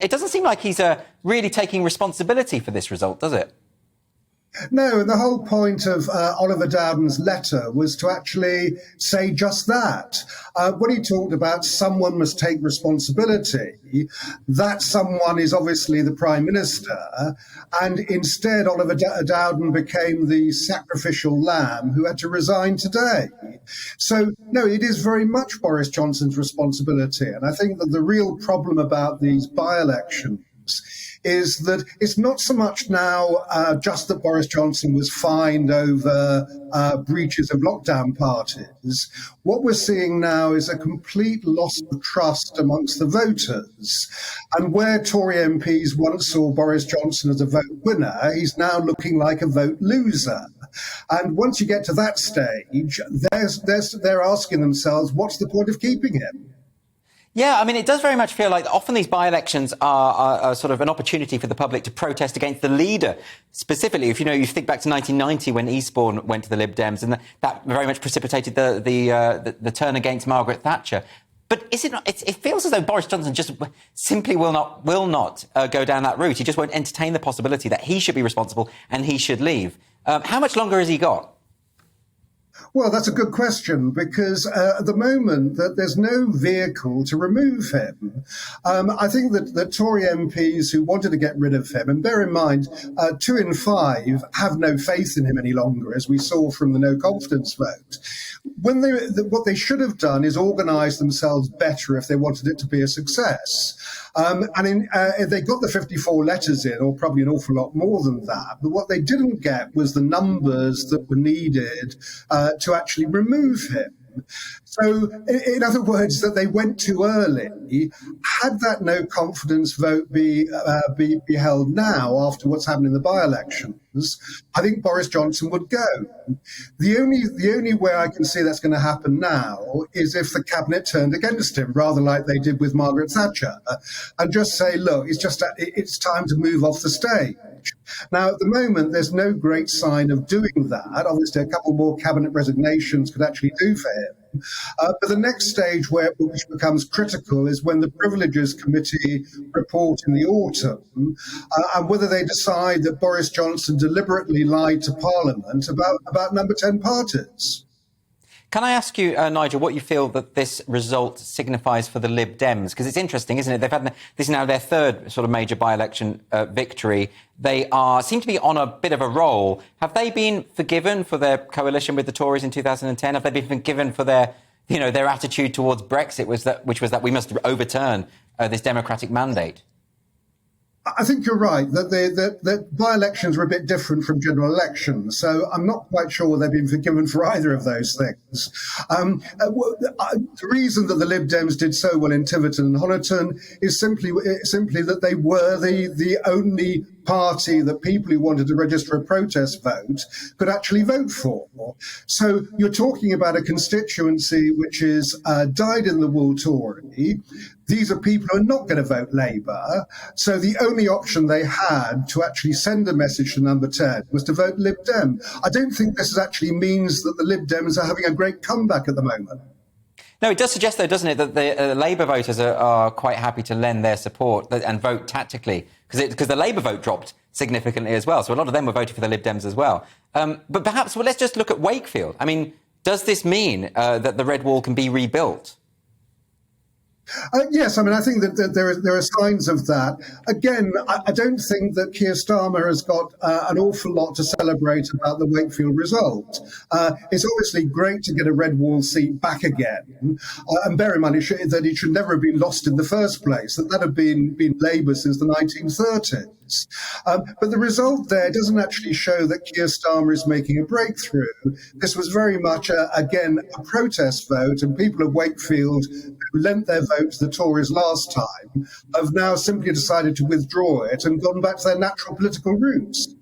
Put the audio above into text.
It doesn't seem like he's really taking responsibility for this result, does it? No, and the whole point of Oliver Dowden's letter was to actually say just that. When he talked about someone must take responsibility, that someone is obviously the Prime Minister, and instead Oliver Dowden became the sacrificial lamb who had to resign today. So, no, it is very much Boris Johnson's responsibility, and I think that the real problem about these by-elections is that it's not so much now just that Boris Johnson was fined over breaches of lockdown parties. What we're seeing now is a complete loss of trust amongst the voters. And where Tory MPs once saw Boris Johnson as a vote winner, he's now looking like a vote loser. And once you get to that stage, they're asking themselves, what's the point of keeping him? Yeah, I mean, it does very much feel like often these by-elections are sort of an opportunity for the public to protest against the leader. Specifically, if you think back to 1990 when Eastbourne went to the Lib Dems, and that very much precipitated the turn against Margaret Thatcher. But is it not? It feels as though Boris Johnson just simply will not go down that route. He just won't entertain the possibility that he should be responsible and he should leave. How much longer has he got? Well, that's a good question, because at the moment that there's no vehicle to remove him. I think that Tory MPs who wanted to get rid of him, and bear in mind, 2 in 5 have no faith in him any longer, as we saw from the no confidence vote. What they should have done is organise themselves better if they wanted it to be a success. They got the 54 letters in, or probably an awful lot more than that. But what they didn't get was the numbers that were needed to actually remove him. So, in other words, that they went too early. Had that no confidence vote be held now after what's happened in the by-elections, I think Boris Johnson would go. The only way I can see that's going to happen now is if the cabinet turned against him, rather like they did with Margaret Thatcher, and just say, look, it's time to move off the stage. Now, at the moment, there's no great sign of doing that. Obviously, a couple more cabinet resignations could actually do for him. But the next stage which becomes critical is when the Privileges Committee report in the autumn, and whether they decide that Boris Johnson deliberately lied to Parliament about number 10 parties. Can I ask you, Nigel, what you feel that this result signifies for the Lib Dems? Because it's interesting, isn't it? This is now their third sort of major by-election victory. They seem to be on a bit of a roll. Have they been forgiven for their coalition with the Tories in 2010? Have they been forgiven for their attitude towards Brexit, which was that we must overturn this democratic mandate? I think you're right that by-elections are a bit different from general elections, so I'm not quite sure they've been forgiven for either of those things. The reason that the Lib Dems did so well in Tiverton and Honiton is simply that they were the only party that people who wanted to register a protest vote could actually vote for. So you're talking about a constituency which is dyed-in-the-wool Tory. These are people who are not going to vote Labour. So the only option they had to actually send a message to number 10 was to vote Lib Dem. I don't think this actually means that the Lib Dems are having a great comeback at the moment. No, it does suggest, though, doesn't it, that the Labour voters are quite happy to lend their support and vote tactically, because the Labour vote dropped significantly as well. So a lot of them were voting for the Lib Dems as well. But perhaps, let's just look at Wakefield. I mean, does this mean that the Red Wall can be rebuilt? Yes, I mean, I think that there are signs of that. Again, I don't think that Keir Starmer has got an awful lot to celebrate about the Wakefield result. It's obviously great to get a Red Wall seat back again. And bear in mind that it should never have been lost in the first place, that had been Labour since the 1930s. But the result there doesn't actually show that Keir Starmer is making a breakthrough. This was very much, again, a protest vote, and people of Wakefield who lent their vote to the Tories last time have now simply decided to withdraw it and gone back to their natural political roots.